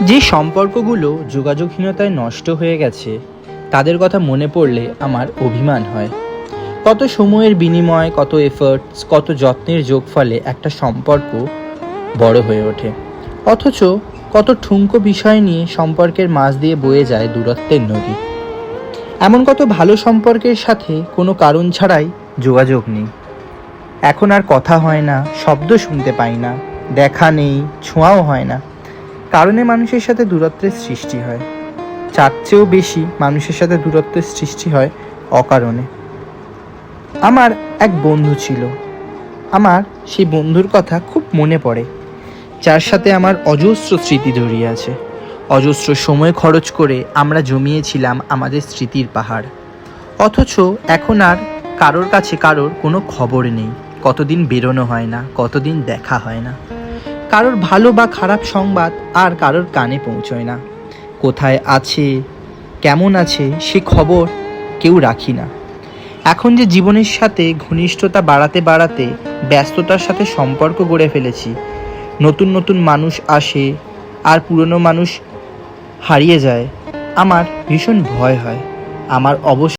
যে সম্পর্কগুলো যোগাযোগহীনতায় নষ্ট হয়ে গেছে তাদের কথা মনে পড়লে আমার অভিমান হয়। কত সময়ের বিনিময়, কত এফার্টস, কত যত্নের যোগফলে একটা সম্পর্ক বড় হয়ে ওঠে, অথচ কত ঠুনকো বিষয় নিয়ে সম্পর্কের মাঝ দিয়ে বয়ে যায় দূরত্বের নদী। এমন কত ভালো সম্পর্কের সাথে কোনো কারণ ছাড়াই যোগাযোগ নেই। এখন আর কথা হয় না, শব্দ শুনতে পাই না, দেখা নেই, ছোঁয়াও হয় না। কারণে মানুষের সাথে দূরত্বের সৃষ্টি হয়। চার চেয়েও বেশি মানুষের সাথে দূরত্বের সৃষ্টি হয় অকারণে। আমার এক বন্ধু ছিল, আমার সেই বন্ধুর কথা খুব মনে পড়ে, যার সাথে আমার অজস্র স্মৃতি জড়িয়ে আছে। অজস্র সময় খরচ করে আমরা জমিয়েছিলাম আমাদের স্মৃতির পাহাড়, অথচ এখন আর কারোর কাছে কারোর কোনো খবর নেই। কতদিন বেরোনো হয় না, কতদিন দেখা হয় না, কারোর ভালো বা খারাপ সংবাদ আর কারোর কানে পৌঁছয় না। কোথায় আছে, কেমন আছে সে খবর কেউ রাখি না। এখন যে জীবনের সাথে ঘনিষ্ঠতা বাড়াতে বাড়াতে ব্যস্ততার সাথে সম্পর্ক গড়ে ফেলেছি, নতুন নতুন মানুষ আসে আর পুরনো মানুষ হারিয়ে যায়, আমার ভীষণ ভয় হয়। আমার অবশ্য